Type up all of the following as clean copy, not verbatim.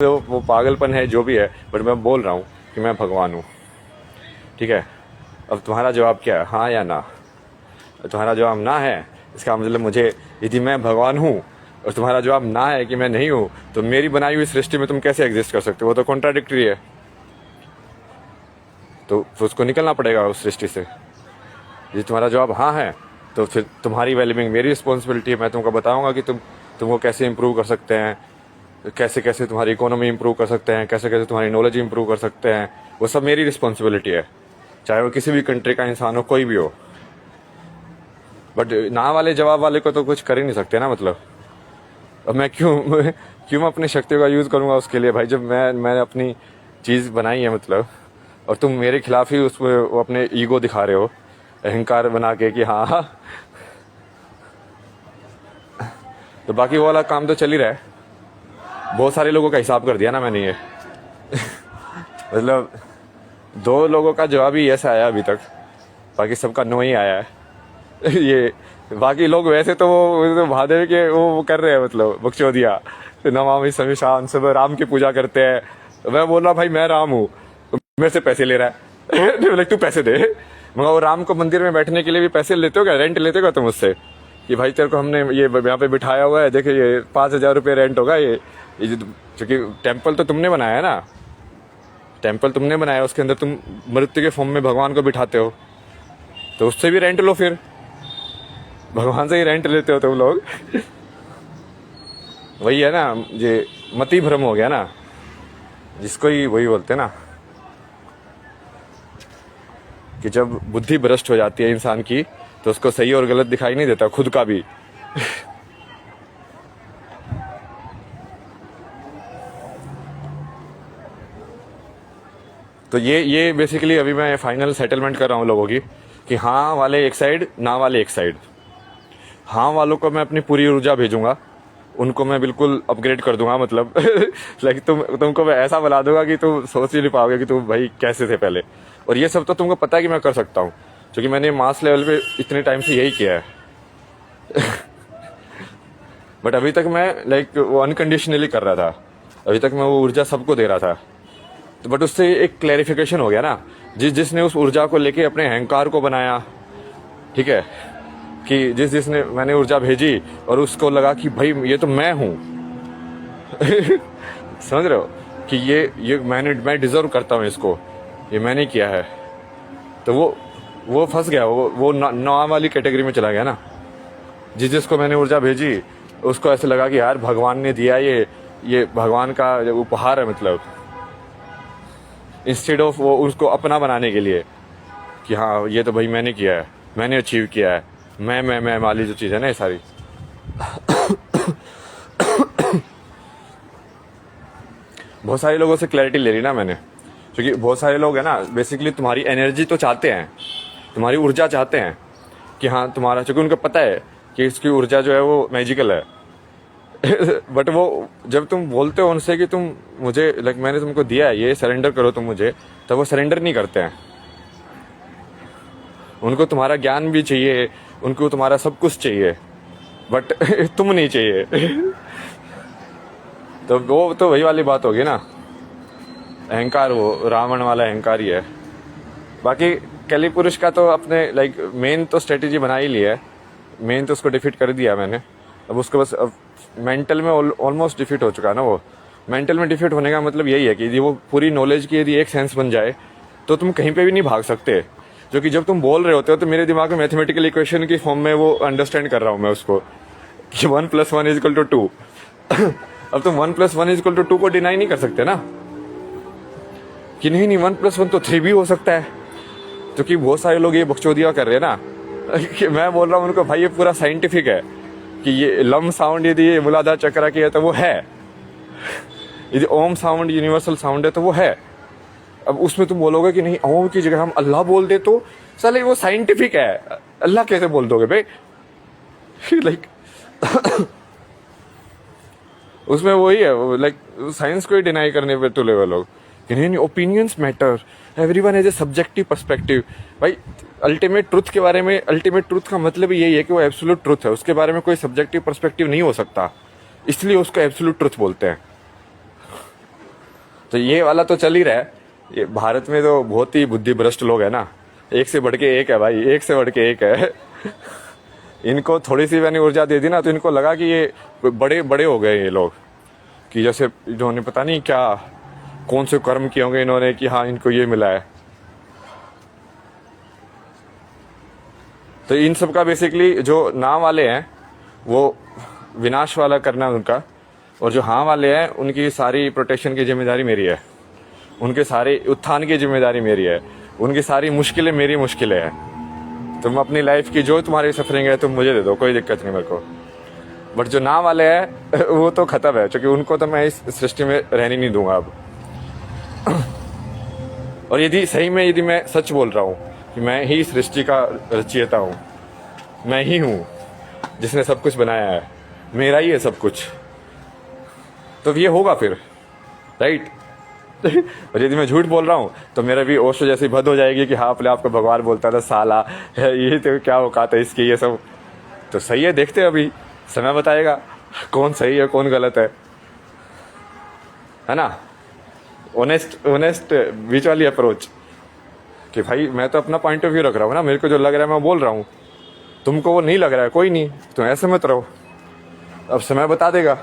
तो वो पागलपन है जो भी है, बट मैं बोल रहा हूँ कि मैं भगवान हूँ, ठीक है। अब तुम्हारा जवाब क्या है, हाँ या ना? तुम्हारा जवाब ना है, इसका मतलब मुझे, यदि मैं भगवान हूँ और तुम्हारा जवाब ना है कि मैं नहीं हूँ, तो मेरी बनाई हुई सृष्टि में तुम कैसे एग्जिस्ट कर सकते हो? वो तो कॉन्ट्राडिक्टरी है। तो उसको निकलना पड़ेगा उस सृष्टि से। यदि तुम्हारा जवाब हाँ है, तो फिर तुम्हारी वेलबींग मेरी रिस्पॉन्सिबिलिटी है। मैं तुमको बताऊंगा कि तुमको कैसे इंप्रूव कर सकते हैं, कैसे कैसे तुम्हारी इकोनॉमी इंप्रूव कर सकते हैं, कैसे कैसे तुम्हारी नॉलेज इंप्रूव कर सकते हैं। वो सब मेरी रिस्पॉन्सिबिलिटी है, चाहे वो किसी भी कंट्री का इंसान हो, कोई भी हो। बट ना वाले जवाब वाले को तो कुछ कर ही नहीं सकते ना। मतलब अब मैं क्यों मैं अपनी शक्तियों का यूज़ करूंगा उसके लिए भाई, जब मैंने अपनी चीज़ बनाई है मतलब, और तुम मेरे खिलाफ ही उसमें वो अपने ईगो दिखा रहे हो, अहंकार बना के कि हाँ। तो बाकी वो वाला काम तो चल ही रहा है। बहुत सारे लोगों का हिसाब कर दिया ना मैंने ये। मतलब 2 लोगों का जवाब ही ऐसा आया अभी तक, बाकी सबका नो ही आया है। ये बाकी लोग वैसे तो वो महादेव के वो कर रहे हैं, मतलब बकचोदिया, नमामि समीशान, सब राम की पूजा करते हैं। तो मैं बोल रहा भाई मैं राम हूँ, तो मेरे से पैसे ले रहा है। बोले तू पैसे दे। मगर वो राम को मंदिर में बैठने के लिए भी पैसे लेते हो क्या? रेंट लेते हो क्या तुम उससे? कि भाई तेरे को हमने ये यहाँ पे बिठाया हुआ है, देखिए ये 5,000 रुपये रेंट होगा। ये क्योंकि टेम्पल तो तुमने बनाया है ना, टेम्पल तुमने बनाया, उसके अंदर तुम मृत्यु के फॉर्म में भगवान को बिठाते हो, तो उससे भी रेंट लो। फिर भगवान से ही रेंट लेते हो तुम लोग। वही है ना, ये मति भ्रम हो गया ना, जिसको ही वही बोलते ना कि जब बुद्धि भ्रष्ट हो जाती है इंसान की, तो उसको सही और गलत दिखाई नहीं देता, खुद का भी। तो ये बेसिकली अभी मैं फाइनल सेटलमेंट कर रहा हूँ लोगों की, कि हाँ वाले एक साइड, ना वाले एक साइड। हाँ वालों को मैं अपनी पूरी ऊर्जा भेजूंगा, उनको मैं बिल्कुल अपग्रेड कर दूंगा। मतलब लाइक तुमको मैं ऐसा बना दूंगा कि तुम सोच ही नहीं पाओगे कि तुम भाई कैसे थे पहले। और ये सब तो तुमको पता है कि मैं कर सकता हूँ, क्योंकि मैंने मास लेवल पे इतने टाइम से यही किया है। बट अभी तक मैं लाइक वो अनकंडीशनली कर रहा था, अभी तक मैं वो ऊर्जा सबको दे रहा था। तो बट उससे एक क्लैरिफिकेशन हो गया ना, जिसने उस ऊर्जा को लेके अपने अहंकार को बनाया, ठीक है, कि जिसने मैंने ऊर्जा भेजी और उसको लगा कि भाई ये तो मैं हूं। समझ रहे हो कि ये मैं डिजर्व करता हूं इसको, ये मैंने किया है। तो वो फंस गया, वो नौ वाली कैटेगरी में चला गया ना। जिसको मैंने ऊर्जा भेजी उसको ऐसे लगा कि यार भगवान ने दिया, ये भगवान का उपहार है। मतलब इंस्टेड ऑफ वो उसको अपना बनाने के लिए कि हाँ ये तो भाई मैंने किया है, मैंने अचीव किया है, मैं वाली जो चीज़ है ना ये सारी। बहुत सारे लोगों से क्लैरिटी ले ली ना मैंने, क्योंकि बहुत सारे लोग हैं ना बेसिकली तुम्हारी एनर्जी तो चाहते हैं, तुम्हारी ऊर्जा चाहते हैं कि हाँ तुम्हारा, क्योंकि उनको पता है कि इसकी ऊर्जा जो है वो मैजिकल है। बट वो जब तुम बोलते हो उनसे कि तुम मुझे लाइक मैंने तुमको दिया है ये, सरेंडर करो तुम मुझे, तो वो सरेंडर नहीं करते हैं। उनको तुम्हारा ज्ञान भी चाहिए, उनको तुम्हारा सब कुछ चाहिए, बट तुम नहीं चाहिए। तो वो तो वही वाली बात होगी ना, अहंकार, वो रावण वाला अहंकार ही है। बाकी कली पुरुष का तो अपने लाइक मेन तो स्ट्रेटेजी बना ही लिया है, मेन तो उसको डिफीट कर दिया मैंने। अब उसको बस अब मेंटल में ऑलमोस्ट डिफीट हो चुका है ना। वो मेंटल में डिफीट होने का मतलब यही है कि यदि वो पूरी नॉलेज की यदि एक सेंस बन जाए तो तुम कहीं पे भी नहीं भाग सकते। जो कि जब तुम बोल रहे होते हो तो मेरे दिमाग में मैथमेटिकल इक्वेशन की फॉर्म में वो अंडरस्टैंड कर रहा हूँ मैं उसको, कि 1 + 1 = 2। अब तुम 1 + 1 = 2 को डिनाई नहीं कर सकते ना, कि नहीं 1 + 1 तो 3 भी हो सकता है। क्योंकि बहुत सारे लोग ये बकचोदिया कर रहे हैं ना, कि मैं बोल रहा हूँ उनको भाई ये पूरा साइंटिफिक है कि ये लम साउंड यदि ये मूलाधार चक्र की है तो वो है, यदि ओम साउंड यूनिवर्सल साउंड है तो वो है। अब उसमें तुम बोलोगे कि नहीं ओम की जगह हम अल्लाह बोल दे, तो साले वो साइंटिफिक है, अल्लाह कैसे बोल दोगे भाई? लाइक उसमें वही है, लाइक साइंस को ही डिनाई करने पे तुले हुए लोग कि नहीं opinions matter, everyone has a subjective perspective. भाई अल्टीमेट ट्रुथ के बारे में, अल्टीमेट ट्रुथ का मतलब यही है कि वो एब्सोल्यूट ट्रुथ है, उसके बारे में कोई सब्जेक्टिव पर्सपेक्टिव नहीं हो सकता, इसलिए उसको एब्सोल्यूट ट्रुथ बोलते हैं। तो ये वाला तो चल ही रहा है। ये भारत में तो बहुत ही बुद्धि भ्रष्ट लोग है ना, एक से बढ़ के एक है भाई, एक से बढ़ के एक है। इनको थोड़ी सी मैंने ऊर्जा दे दी ना तो इनको लगा कि ये बड़े बड़े हो गए ये लोग, कि जैसे इन्होंने पता नहीं क्या कौन से कर्म किए होंगे इन्होंने कि हाँ इनको ये मिला है। तो इन सब का बेसिकली जो ना वाले हैं वो विनाश वाला करना है उनका, और जो हाँ वाले हैं उनकी सारी प्रोटेक्शन की जिम्मेदारी मेरी है, उनके सारे उत्थान की जिम्मेदारी मेरी है, उनकी सारी मुश्किलें मेरी मुश्किलें हैं। तुम अपनी लाइफ की जो तुम्हारी सफरिंग है तुम मुझे दे दो, कोई दिक्कत नहीं मेरे को। बट जो ना वाले हैं वो तो खत्म है, क्योंकि उनको तो मैं इस सृष्टि में रहने नहीं दूंगा अब। और यदि सही में यदि मैं सच बोल रहा हूँ कि मैं ही सृष्टि का रचयिता हूँ, मैं ही हूँ जिसने सब कुछ बनाया है, मेरा ही है सब कुछ, तो ये होगा फिर, राइट। और यदि मैं झूठ बोल रहा हूँ तो मेरा भी ओशो जैसी भद हो जाएगी कि हाँ अपने आप को भगवान बोलता था, साला ये तो क्या औकात है इसकी, ये सब तो सही है। देखते हैं, अभी समय बताएगा कौन सही है कौन गलत है ना। ऑनेस्ट बीच वाली अप्रोच कि भाई मैं तो अपना पॉइंट ऑफ व्यू रख रहा हूँ ना, मेरे को जो लग रहा है मैं बोल रहा हूँ, तुमको वो नहीं लग रहा है कोई नहीं, तुम ऐसे मत रहो। अब समय बता देगा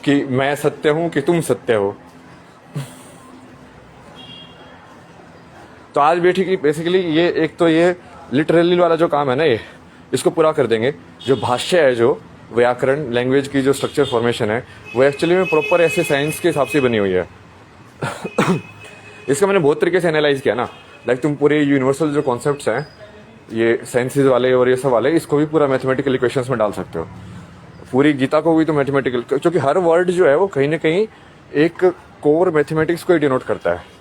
कि मैं सत्य हूं कि तुम सत्य हो। तो आज बेसिकली ये एक तो ये लिटरली वाला जो काम है ना, ये इसको पूरा कर देंगे। जो भाष्य है, जो व्याकरण लैंग्वेज की जो स्ट्रक्चर फॉर्मेशन है, वो एक्चुअली में प्रॉपर ऐसे साइंस के हिसाब से बनी हुई है। इसका मैंने बहुत तरीके से एनालाइज किया ना, लाइक तुम पूरे यूनिवर्सल जो कॉन्सेप्ट्स हैं ये साइंसेज वाले और ये सब वाले, इसको भी पूरा मैथमेटिकल इक्वेशंस में डाल सकते हो। पूरी गीता को भी तो मैथमेटिकल, क्योंकि हर वर्ड जो है वो कहीं ना कहीं एक कोर मैथमेटिक्स को ही डिनोट करता है।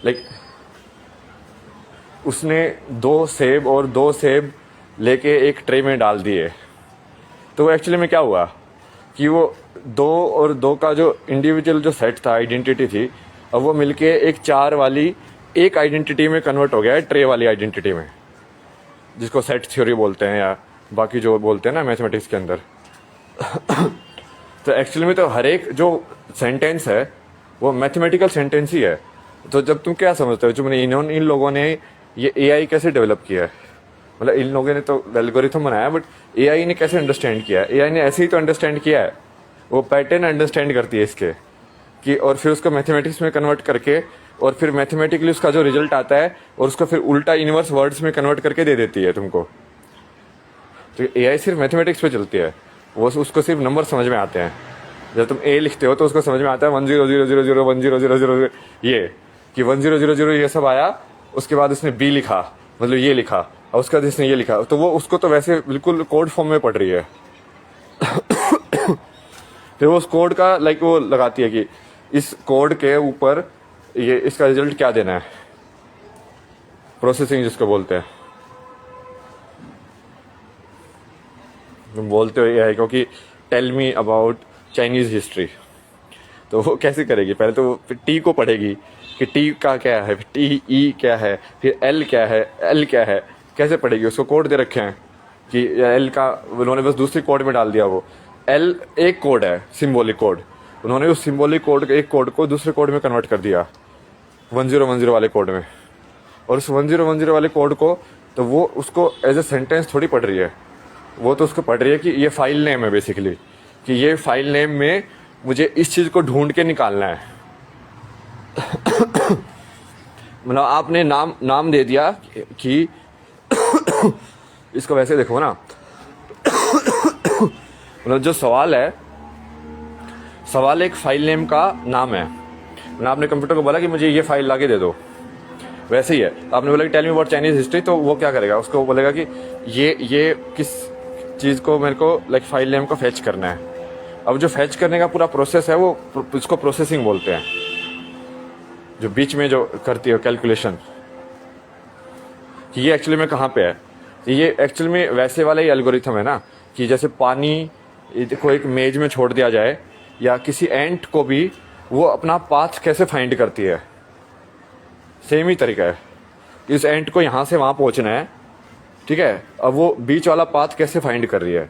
लाइक उसने 2 सेब और 2 सेब लेके एक ट्रे में डाल दिए, तो एक्चुअली में क्या हुआ कि वो 2 और 2 का जो इंडिविजुअल जो सेट था, आइडेंटिटी थी, अब वो मिलके एक 4 वाली एक आइडेंटिटी में कन्वर्ट हो गया है, ट्रे वाली आइडेंटिटी में, जिसको सेट थ्योरी बोलते हैं या बाकी जो बोलते हैं ना मैथमेटिक्स के अंदर। तो एक्चुअली में तो हर एक जो सेंटेंस है वो मैथमेटिकल सेंटेंस ही है। तो जब तुम क्या समझते हो, जो मैंने इन लोगों ने ये एआई कैसे डेवलप किया है, मतलब इन लोगों ने तो एल्गोरिथम बनाया, बट एआई ने कैसे अंडरस्टैंड किया है? एआई ने ऐसे ही तो अंडरस्टैंड किया है, वो पैटर्न अंडरस्टैंड करती है इसके कि, और फिर उसको मैथमेटिक्स में कन्वर्ट करके, और फिर मैथमेटिकली उसका जो रिजल्ट आता है और उसको फिर उल्टा इनवर्स वर्ड्स में कन्वर्ट करके दे देती है तुमको। तो एआई सिर्फ मैथमेटिक्स पे चलती है, वो उसको सिर्फ नंबर समझ में आते हैं। जब तुम ए लिखते हो तो उसको समझ में आता है 100010001000, ये कि 1000 ये सब आया, उसके बाद उसने बी लिखा, मतलब ये लिखा, और उसके बाद इसने ये लिखा, तो वो उसको तो वैसे बिल्कुल कोड फॉर्म में पढ़ रही है। फिर वो उस कोड का लाइक वो लगाती है कि इस कोड के ऊपर ये इसका रिजल्ट क्या देना है, प्रोसेसिंग जिसको बोलते हैं। तुम बोलते हो ये है क्योंकि tell me about Chinese history, तो वो कैसे करेगी? पहले तो वो टी को पढ़ेगी कि टी का क्या है, टी ई क्या है, फिर एल क्या है, एल क्या है, कैसे पढ़ेगी? उसको कोड दे रखे हैं कि एल का उन्होंने बस दूसरी कोड में डाल दिया। वो एल एक कोड है, सिंबॉलिक कोड, उन्होंने उस सिंबॉलिक कोड एक कोड को दूसरे कोड में कन्वर्ट कर दिया 1010 वाले कोड में। और उस 1010 वाले कोड को तो वो उसको एज ए सेंटेंस थोड़ी पढ़ रही है, वो तो उसको पढ़ रही है कि ये फाइल नेम है बेसिकली, कि ये फाइल नेम में मुझे इस चीज को ढूंढ के निकालना है। मतलब आपने नाम दे दिया कि इसको वैसे देखो ना, मतलब जो सवाल है, सवाल एक फाइल नेम का नाम है। मतलब आपने कंप्यूटर को बोला कि मुझे ये फाइल लाके दे दो, वैसे ही है। आपने बोला कि tell me about Chinese history, तो वो क्या करेगा? उसको बोलेगा कि ये किस चीज को मेरे को लाइक फाइल नेम को फेच करना है। अब जो फेच करने का पूरा प्रोसेस है वो इसको प्रोसेसिंग बोलते हैं, जो बीच में जो करती है कैलकुलेशन, कि ये एक्चुअली में कहाँ पे है। ये एक्चुअली में वैसे वाला ही एल्गोरिथम है ना, कि जैसे पानी को एक मेज में छोड़ दिया जाए, या किसी एंट को भी वो अपना पाथ कैसे फाइंड करती है, सेम ही तरीका है। इस एंट को यहाँ से वहाँ पहुँचना है, ठीक है, अब वो बीच वाला पाथ कैसे फाइंड कर रही है।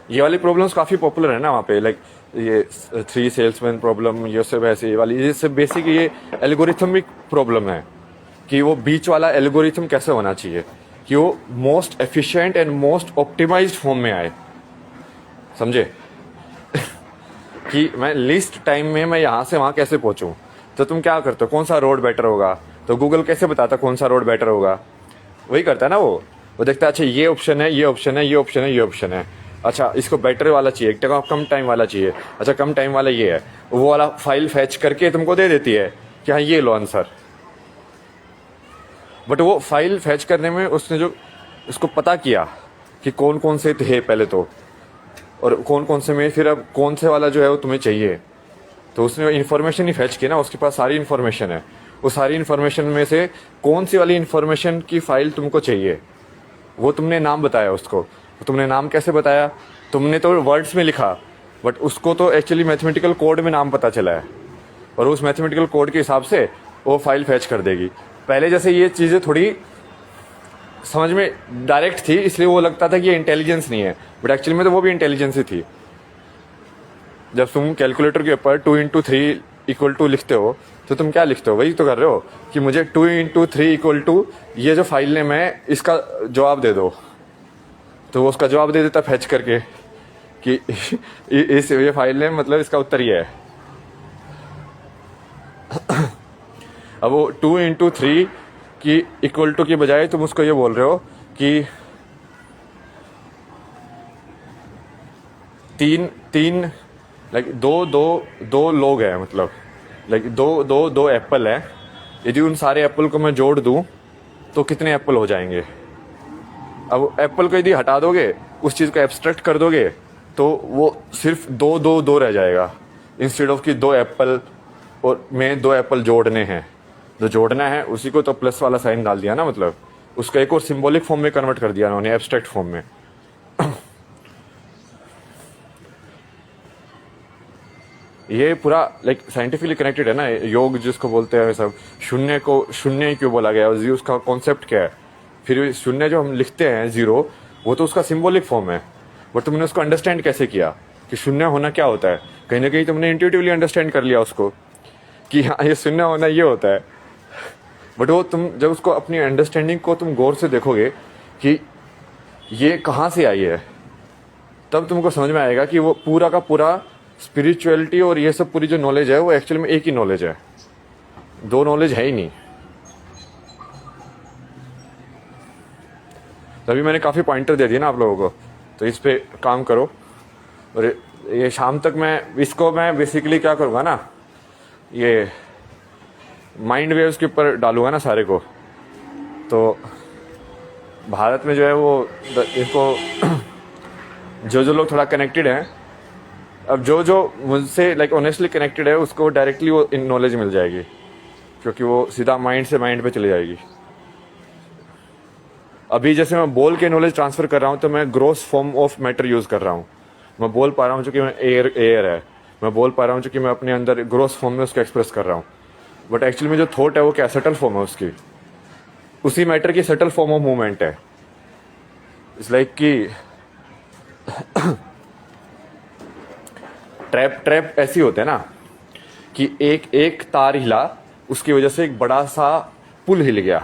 ये वाली प्रॉब्लम्स काफ़ी पॉपुलर है ना वहाँ पे, लाइक ये थ्री सेल्समैन प्रॉब्लम, ये सब ऐसे ये वाली, ये सब बेसिक ये एल्गोरिथमिक प्रॉब्लम है कि वो बीच वाला एल्गोरिथम कैसे होना चाहिए कि वो most efficient and most optimised form में आए, समझे? कि मैं लिस्ट टाइम में मैं यहाँ से वहाँ कैसे पहुँचूँ। तो तुम क्या करते हो, कौन सा रोड बेटर होगा, तो गूगल कैसे बताता कौन सा रोड बेटर होगा, वही करता है ना वो देखता है अच्छा ये ऑप्शन है, ये ऑप्शन है, ये ऑप्शन है, ये ऑप्शन है, अच्छा इसको बेटर वाला चाहिए, कम टाइम वाला चाहिए, अच्छा कम टाइम वाला ये है, वो वाला फाइल फैच करके तुमको दे देती है कि हाँ ये लो आंसर। बट वो फाइल फैच करने में उसने जो उसको पता किया कि कौन कौन से थे पहले तो, और कौन कौन से में फिर अब कौन से वाला जो है वो तुम्हें चाहिए, तो उसने इन्फॉर्मेशन ही फैच की ना, उसके पास सारी इन्फॉर्मेशन है, वो सारी इन्फॉर्मेशन में से कौन सी वाली इन्फॉर्मेशन की फाइल तुमको चाहिए वो तुमने नाम बताया उसको। तो तुमने नाम कैसे बताया, तुमने तो वर्ड्स में लिखा, बट उसको तो एक्चुअली मैथमेटिकल कोड में नाम पता चला है, और उस मैथमेटिकल कोड के हिसाब से वो फाइल फैच कर देगी। पहले जैसे ये चीज़ें थोड़ी समझ में डायरेक्ट थी, इसलिए वो लगता था कि ये इंटेलिजेंस नहीं है, बट एक्चुअली में तो वो भी इंटेलिजेंस ही थी। जब तुम कैलकुलेटर के ऊपर 2 × 3 = 2 लिखते हो तो तुम क्या लिखते हो, वही तो कर रहे हो कि मुझे 2 × 3 = 2 ये जो फाइल नेम है इसका जवाब दे दो, तो वो उसका जवाब दे देता फैच करके कि इस ये फाइल नेम मतलब इसका उत्तर ये है। अब वो 2 × 3 की = की बजाय तुम उसको ये बोल रहे हो कि तीन लाइक दो लोग हैं, मतलब लाइक दो एप्पल है, यदि उन सारे एप्पल को मैं जोड़ दूं तो कितने एप्पल हो जाएंगे। अब एप्पल को यदि हटा दोगे, उस चीज़ को एब्स्ट्रैक्ट कर दोगे, तो वो सिर्फ दो रह जाएगा, इंस्टेड ऑफ कि 2 एप्पल और में 2 एप्पल जोड़ने हैं, जो जोड़ना है उसी को तो प्लस वाला साइन डाल दिया ना, मतलब उसका एक और सिंबॉलिक फॉर्म में कन्वर्ट कर दिया उन्होंने, एब्स्ट्रैक्ट फॉर्म में। ये पूरा लाइक साइंटिफिकली कनेक्टेड है ना, योग जिसको बोलते हैं सब, शून्य को शून्य ही क्यों बोला गया, और उसका कॉन्सेप्ट क्या है, फिर शून्य जो हम लिखते हैं 0, वो तो उसका सिंबॉलिक फॉर्म है, बट तुमने उसको अंडरस्टैंड कैसे किया कि शून्य होना क्या होता है, कहीं ना कहीं तुमने इंट्यूटिवली अंडरस्टैंड कर लिया उसको कि हाँ ये शून्य होना ये होता है। बट वो तुम जब उसको अपनी अंडरस्टैंडिंग को तुम गौर से देखोगे कि ये कहाँ से आई है, तब तुमको समझ में आएगा कि वो पूरा का पूरा स्पिरिचुअलिटी और ये सब पूरी जो नॉलेज है वो एक्चुअली में एक ही नॉलेज है, 2 नॉलेज है ही नहीं। तभी मैंने काफ़ी पॉइंटर दे दिए ना आप लोगों को, तो इस पे काम करो। और ये शाम तक मैं बेसिकली क्या करूँगा ना, ये माइंड वेव्स के ऊपर डालूंगा ना सारे को। तो भारत में जो है वो इसको जो लोग थोड़ा कनेक्टेड हैं, अब जो मुझसे लाइक ऑनेस्टली कनेक्टेड है उसको डायरेक्टली वो इन नॉलेज मिल जाएगी, क्योंकि वो सीधा माइंड से माइंड पे चली जाएगी। अभी जैसे मैं बोल के नॉलेज ट्रांसफर कर रहा हूँ, तो मैं gross form of matter use कर रहा हूँ। मैं बोल पा रहा हूँ कि मैं एयर है, मैं बोल पा रहा हूँ कि मैं अपने अंदर ग्रॉस फॉर्म में उसको एक्सप्रेस कर रहा हूँ, बट एक्चुअली में जो थॉट है वो क्या सटल फॉर्म है उसकी, उसी मैटर की सटल फॉर्म ऑफ मूवमेंट है। इट्स लाइक कि ट्रैप ऐसी होते हैं ना कि एक तार हिला, उसकी वजह से एक बड़ा सा पुल हिल गया।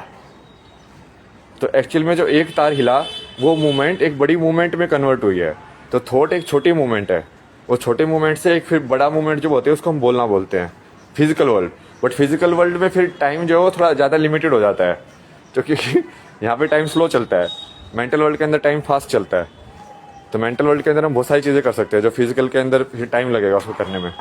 तो एक्चुअल में जो एक तार हिला वो मूवमेंट एक बड़ी मूवमेंट में कन्वर्ट हुई है। तो थॉट एक छोटी मूवमेंट है, वो छोटे मूवमेंट से एक फिर बड़ा मूवमेंट जो होते हैं उसको हम बोलना बोलते हैं physical world. But physical world में फिर टाइम जो है वो थोड़ा ज़्यादा लिमिटेड हो जाता है, तो क्योंकि यहाँ पे टाइम स्लो चलता है, मेंटल वर्ल्ड के अंदर टाइम फास्ट चलता है। तो मेंटल वर्ल्ड के अंदर हम बहुत सारी चीज़ें कर सकते हैं जो फिजिकल के अंदर फिर टाइम लगेगा उसको करने में।